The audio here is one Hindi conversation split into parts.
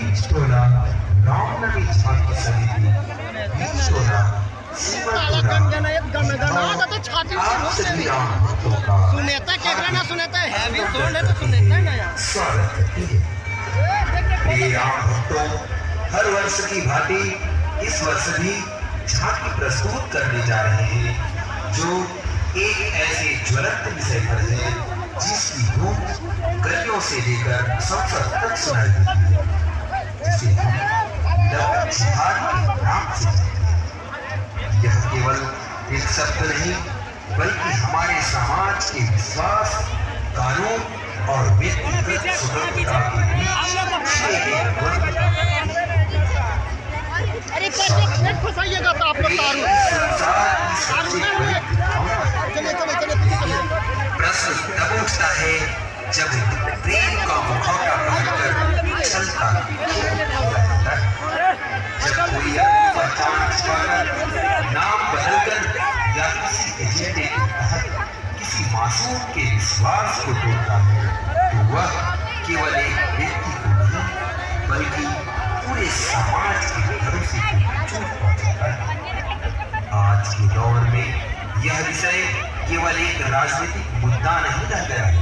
बीजटोला रामनवी झांकी समिति बीजटोला आप सभी आम भक्तों का सुनेता केकरा ना सुनेता है भी सोन है तो सुनेता ना यार स्वागत करती है। ये आम भक्तों, हर वर्ष की भांति इस वर्ष भी झांकी प्रस्तुत करने जा रहे हैं, जो एक ऐसे ज्वलंत विषय पर है जिसकी धूम गलियों से लेकर संसद तक सुनाई देती है, जिसे हम लव जिहाद के नाम से जानते हैं। यह केवल एक शब्द नहीं, बल्कि हमारे समाज के विश्वास, कानून और व्यक्तिगत स्वतंत्रता के बीच एक द्वंद्व का अरे कैसे फंसाइएगा तो आप लोग प्रश्न तब उठता है जब प्रेम का मुखौटा पहनकर चलता जब कोई पहचान छुपाकर, नाम बदलकर या किसी एजेंडे के तहत किसी मासूम के विश्वास को तोड़ता है, तो वह केवल एक व्यक्ति को नहीं बल्कि पूरे समाज के भरोसे को चूक पहुंचाता है। आज के दौर में यह विषय केवल एक राजनीतिक मुद्दा नहीं रह गया है,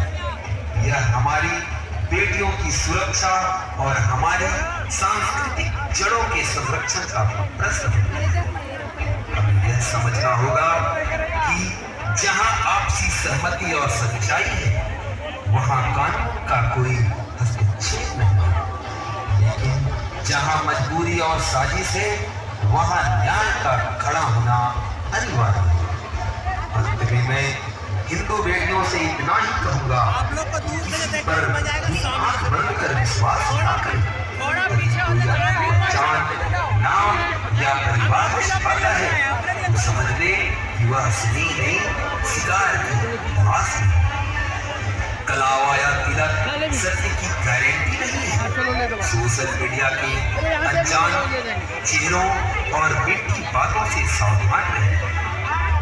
यह हमारी बेटियों की सुरक्षा और हमारी सांस्कृतिक जड़ों के संरक्षण का प्रश्न है। हमें यह समझना होगा कि जहां आपसी सहमति और सच्चाई है, वहां कानून का कोई हस्तक्षेप नहीं है, लेकिन जहां मजबूरी और साजिश है, वहां न्याय का खड़ा होना अनिवार्य है। अंत में मैं हिंदू बेटियों से इतना ही कहूंगा, किसी पर आंख बंद कर विश्वास न करें। पहचान, नाम या परिवार छिपाता है तो समझ ले कि वह स्नेह नहीं, शिकार की तलाश है। कलावा या तिलक सत्य की गारंटी नहीं है। सोशल मीडिया के अनजान चेहरों और मीठी बातों से सावधान रहें।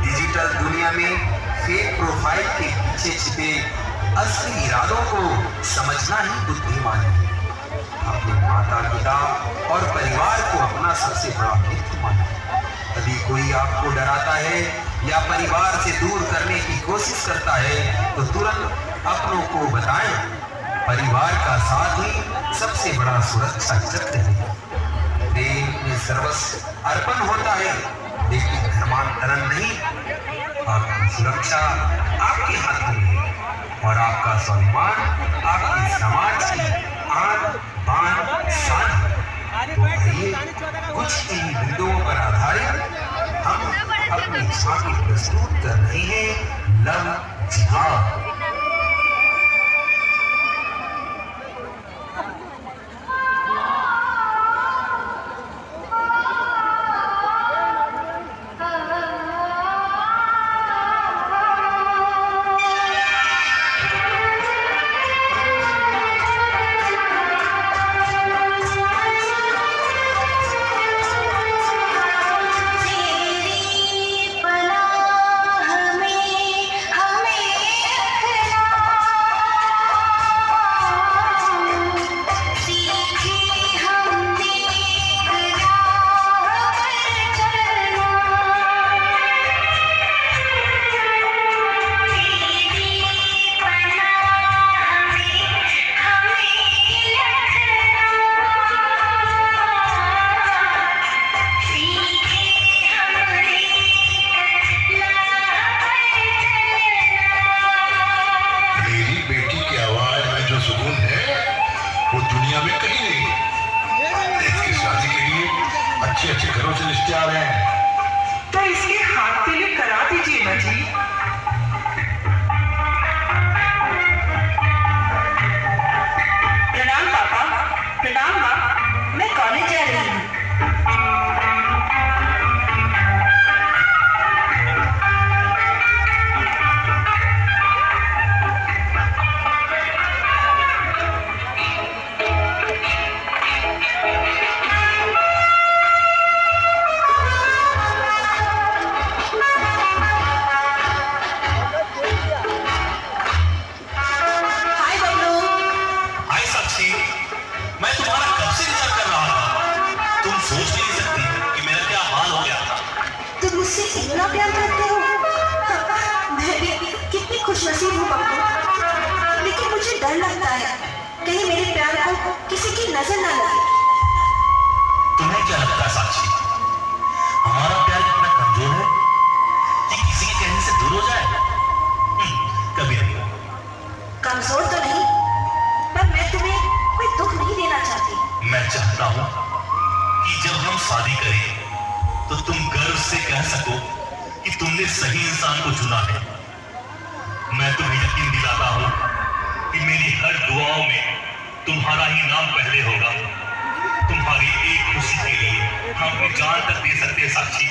डिजिटल दुनिया में फेक प्रोफाइल के पीछे छिपे असली इरादों को समझना ही बुद्धिमानी है। अपने माता पिता और परिवार को अपना सबसे बड़ा मित्र माना। यदि कोई आपको डराता है या परिवार से दूर करने की कोशिश करता है तो तुरंत अपनों को बताएं। परिवार का साथ ही सबसे बड़ा सुरक्षा चक्र है। प्रेम में सर्वस्व अर्पण होता है, लेकिन धर्मांतरण नहीं। आपकी सुरक्षा आपके हाथों में है और आपका स्वाभिमान आपके समाज की आन बान शान है। तो आइए कुछ इन्हीं बिंदुओं पर आधारित हम अपनी झांकी प्रस्तुत कर रहे हैं लव जिहाद। अच्छे घरों से रिश्ते आ रहे हैं, तो इसके हाथ पीले करा दीजिए ना जी। प्रणाम पापा, प्रणाम माँ, मैं कॉलेज जा रही हूँ। कहीं मेरे प्यार को किसी की नजर ना लगे। तुम्हें क्या लगता है साक्षी, हमारा प्यार कितना कमजोर है कि किसी के कहने से दूर हो जाए? कभी नहीं। कमजोर तो नहीं, पर मैं तुम्हें कोई दुख नहीं देना चाहती। मैं चाहता हूं कि जब हम शादी करें तो तुम गर्व से कह सको कि तुमने सही इंसान को चुना है। मैं तुम्हें यकीन दिलाता हूं कि मेरी हर दुआओं में तुम्हारा ही नाम पहले होगा। तुम्हारी एक खुशी के लिए हम अपनी जान तक दे सकते हैं साक्षी।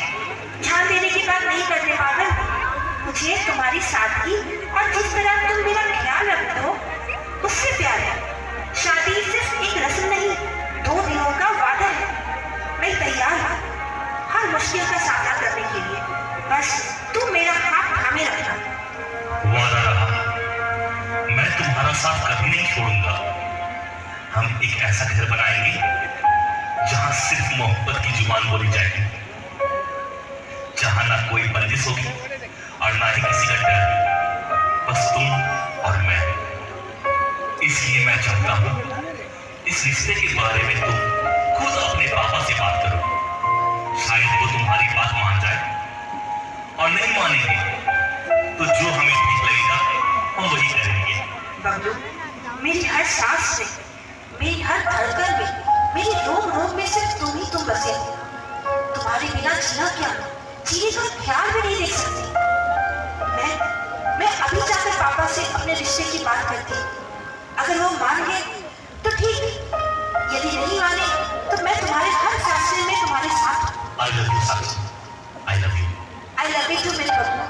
जान देने की बात नहीं करते पागल। मुझे तुम्हारी सादगी और जिस तरह तुम मेरा ख्याल रखते हो उससे प्यार है। शादी सिर्फ एक रस्म नहीं, 2 दिनों का वादा है। मैं तैयार हूँ हर मुश्किल का सामना करने के लिए, बस तुम मेरा हाथ थामे रखना। वादा रहा, मैं तुम्हारा साथ कभी नहीं छोड़ूंगा। हम एक ऐसा घर बनाएंगे जहां सिर्फ मोहब्बत की जुबान बोली जाएगी, जहां ना कोई बंदिश होगी और ना ही किसी का डर, बस तुम और मैं। इसलिए मैं चाहता हूं इस रिश्ते के बारे में तुम खुद अपने पापा से बात करो। शायद वो तुम्हारी बात मान जाए, और नहीं मानेंगे तो जो हमें ठीक लगेगा हम वही करेंगे। बबलू, मेरी हर सांस में, मेरी हर धड़कन में, मेरी रोम रोम में सिर्फ तुम बसे हो। तुम्हारे बिना जीना क्या, जीने का ख्याल भी नहीं देख सकती। मैं अभी जाकर पापा से अपने रिश्ते की बात करती। अगर वो मान गए तो ठीक, यदि नहीं माने तो मैं तुम्हारे हर फैसले में तुम्हारे साथ हूँ। I love you, Sakshi. I love you. I love you too, मेरे बबलू।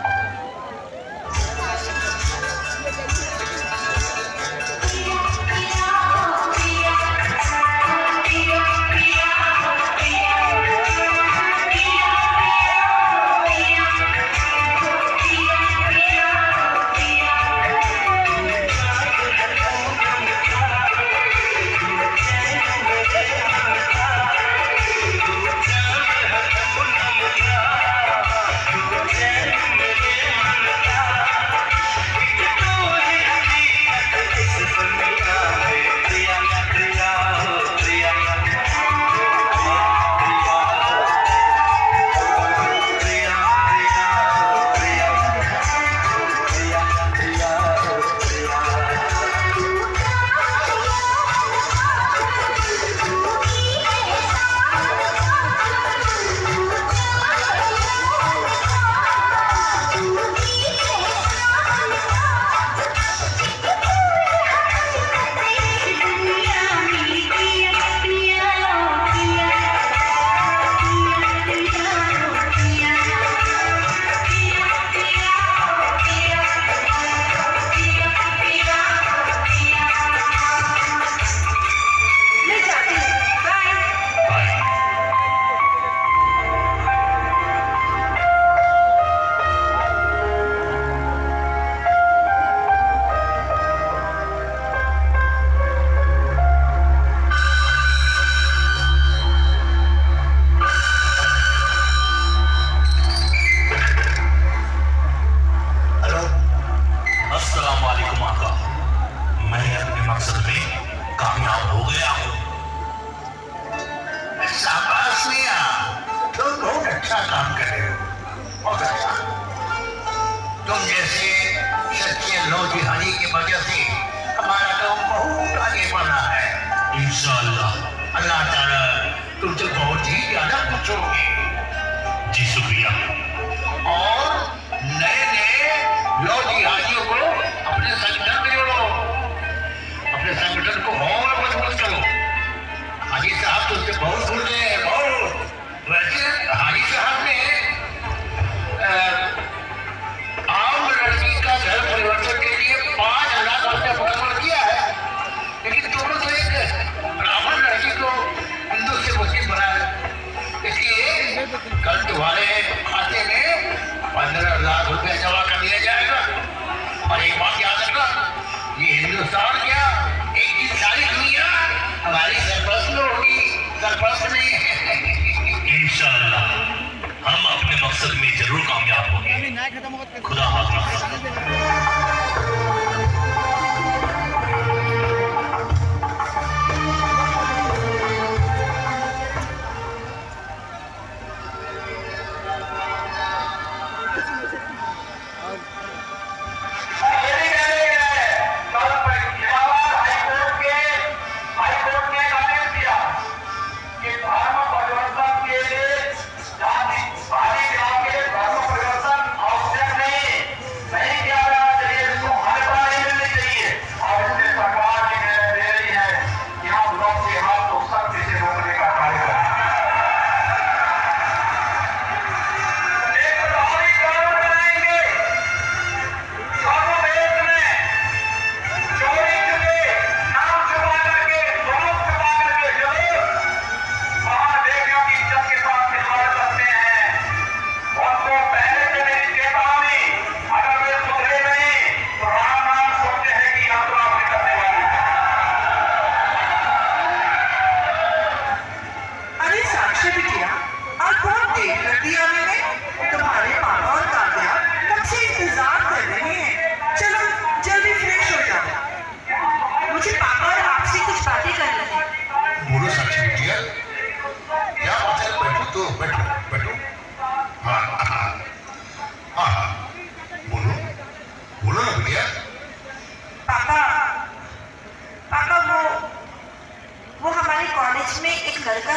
जी शुक्रिया। और नए लो जिहादियों को अपने संगठन में जोड़ो, अपने संगठन को और मजबूत करो। हाजी साहब तुमसे बहुत भूल गए हैं, बहुत। वैसे हाजी साहब ने आम लड़की का घर परिवर्तन के लिए 5,000 रुपया मुकम्मल किया है, लेकिन तुमने तो एक ब्राह्मण लड़की को हिंदू से मुस्लिम बनाया। इसलिए कल तुम्हारे खाते में 15 लाख रुपया जमा कर दिया जाएगा। और एक बात याद रखना, ये हिंदुस्तान क्या, एक दिन सारी दुनिया हमारी सरपरस्त में होगी, सरपरस्त में। इंशाअल्लाह हम अपने मकसद में जरूर कामयाब होंगे। खुदा हाफिज़।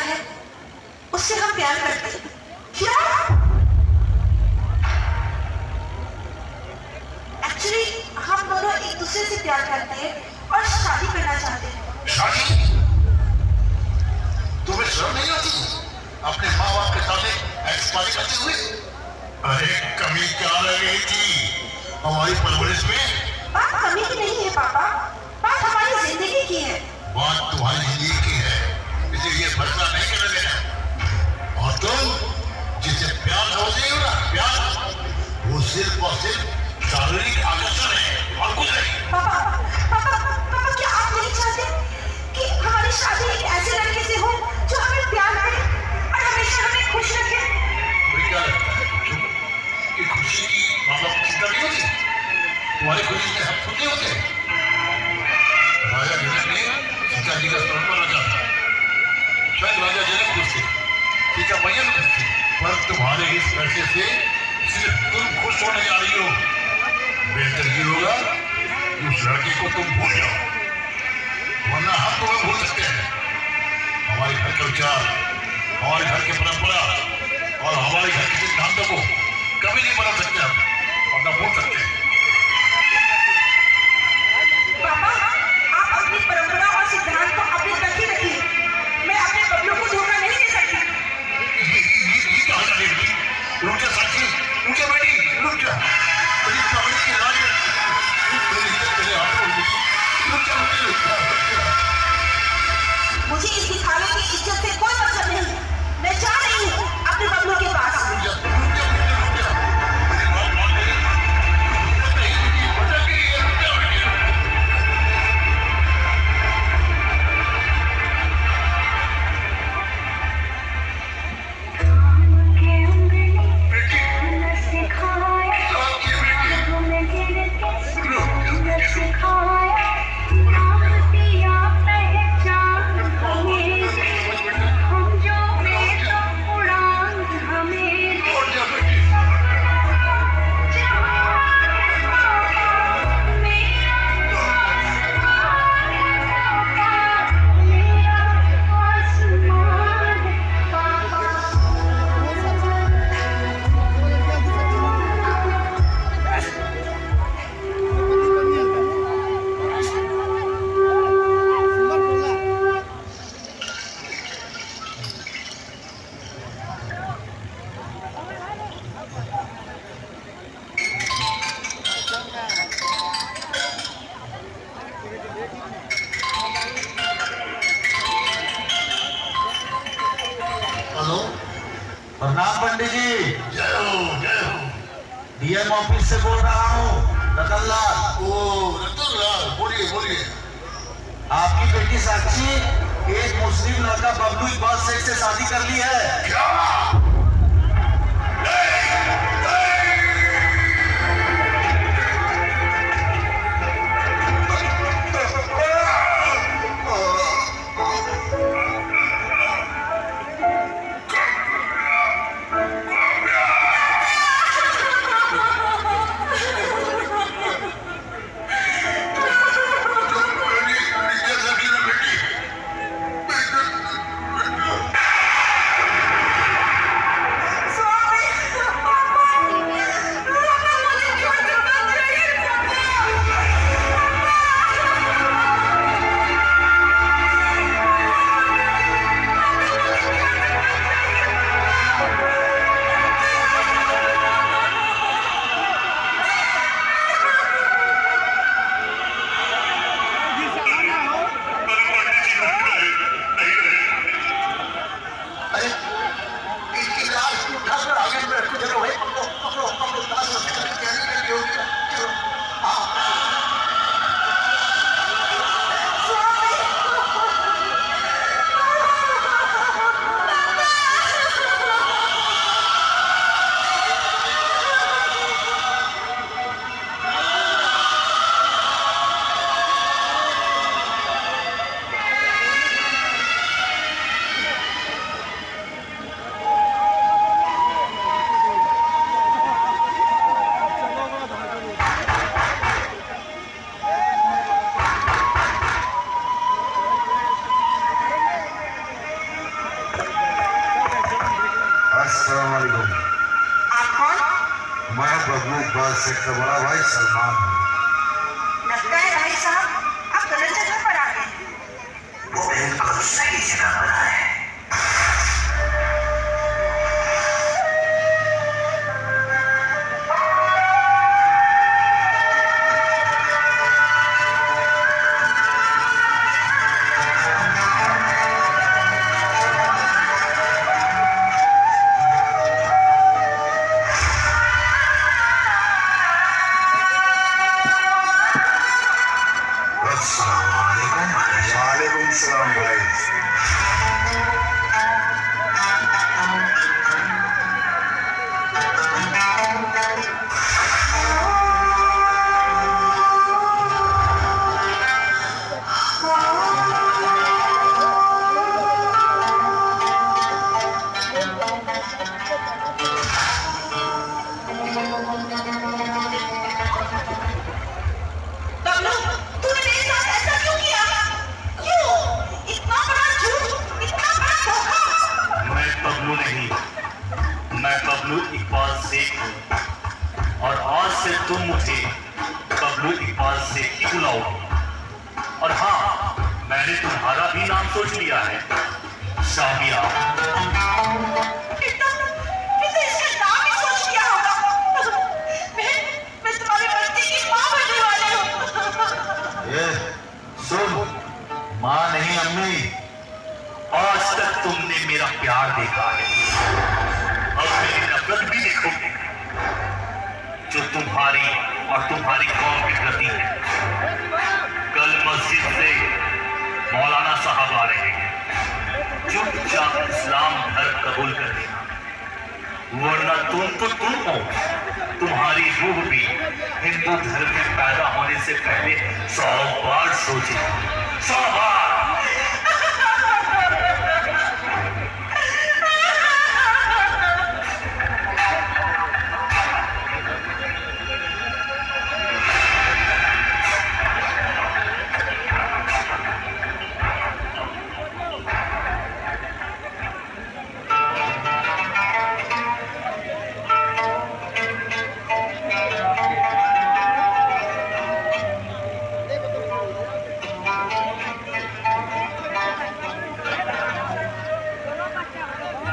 है उससे हम प्यार करते हैं। क्या? एक्चुअली हम दोनों एक दूसरे से प्यार करते हैं और शादी करना चाहते हैं। शादी? तुम्हें शर्म नहीं आती अपने माँ बाप के सामने एक्सपायरी करते हुए? अरे कमी क्या रह गई थी हमारी परवरिश में? बात कमी की नहीं है पापा, बात हमारी जिंदगी की है। बात तुम्हारी जिंदगी की है, इसीलिए फैसला नहीं करने देना। और तुम जिसे प्यार समझते हो ना, प्यार वो सिर्फ और सिर्फ शारीरिक आकर्षण है और कुछ नहीं। पापा पापा पापा क्या आप नहीं चाहते कि हमारी शादी एक ऐसे लड़के से हो जो हमें प्यार करे और हमेशा हमें खुश रखे? मुझे क्या लगता है कि खुशी की माँ बाप की चिंता नहीं होती? तुम्हारी खुशी में हम खुद नहीं होते? राजा जनक ने सीता जी का स्मरण करना चाहा, शायद राजा जनक खुश थे, सीता मैया भी खुश थी, पर तुम्हारे इस फैसले से सिर्फ तुम खुश होने जा रही हो। बेहतर ये होगा कि उस लड़के को तुम भूल जाओ, वरना हम तुम्हें भूल सकते हैं। हमारे घर का विचार, हमारे घर की परंपरा और हमारे घर के सिद्धांतों को कभी नहीं बदल सकते हम और न भूल सकते। पापा आप अपनी परंपरा और सिद्धांत को अपने तक ही रखिए, मैं अपने बबलू को धोखा नहीं दे सकती। ये क्या हाल है बेटी? रुक जा साक्षी, रुक जा बेटी, रुक जा। तेरी पगड़ी की लाज है, तेरी इज्जत तेरे हाथों में। रुक जा बेटी, रुक जा। मुझे इस दिखावे की इज्जत से कोई मतलब नहीं, मैं जा रही हूँ अपने बबलू के पास। रुक जा, रुक जा बेटी, रुक जा। मेरी बात मान ले। हिम्मत नहीं बेटी, भटक गई है, रुक जा बेटी। हेलो, प्रणाम पंडित जी। जय हो, जय हो। डीएम ऑफिस से बोल रहा हूँ, रतन लाल। ओ रतन लाल, बोलिए बोलिए। आपकी बेटी साक्षी एक मुस्लिम लड़का बबलू इकबाल शेख से शादी कर ली है। क्या? वालेकुम सलाम भाई। बबलू, तूने मेरे साथ ऐसा क्यों किया? क्यों? इतना बड़ा झूठ, इतना बड़ा धोखा। मैं बबलू नहीं, मैं बबलू इकबाल शेख हूँ और आज से तुम मुझे बबलू इकबाल शेख ही बुलाओगे। और हाँ, मैंने तुम्हारा भी नाम सोच लिया है, शामिया। फिर तो इसका नाम ही सोच लिया होगा। मैं तुम्हारे बच्चे की माँ बनने वाली हूँ। ये सुन, माँ नहीं अम्मी। आज तक तुमने मेरा प्यार देखा है, अब मेरी नफरत भी देखोगे, जो तुम्हारी और तुम्हारी कौम के प्रति है। कल मस्जिद से मौलाना साहब आ रहे हैं, चुपचाप इस्लाम धर्म कबूल कर लेना, वरना तुम तो तुम हो, तुम्हारी रूह भी हिंदू धर्म में पैदा होने से पहले 100 बार सोचे, 100 बार।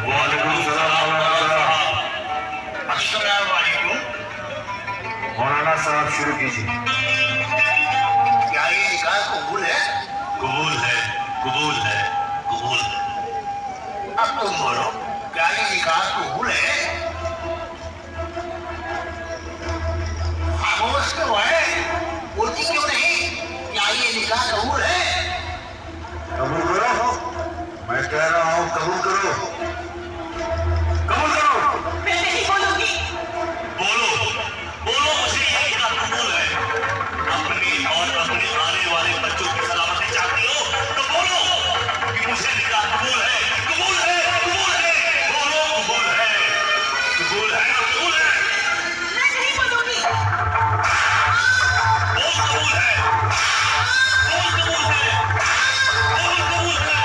वालेकुम सलाम साहब। अस्सलाम वालेकुम। मौलाना साहब शुरू कीजिए। क्या ये निकाह कबूल है? कबूल है, कबूल है, कबूल है। अब तुम बोलो, क्या ये निकाह कबूल है? खामोश क्यों है? बोलती क्यों नहीं? क्या ये निकाह कबूल है? कबूल करो, मैं कह रहा हूँ कबूल करो, कबूल करो। मैं नहीं बोलूंगी। बोलो, बोलो, मुझे ये निकाह कबूल है। अपनी और अपने आने वाले बच्चों की सलामती चाहती हो तो बोलो कि मुझे निकाह कबूल है, कबूल है, कबूल है। बोलो, कबूल है, कबूल है, कबूल है। मैं नहीं बोलूंगी। बोल कबूल है, बोल कबूल है, बोल कबूल है।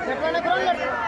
लटकाना करो लटका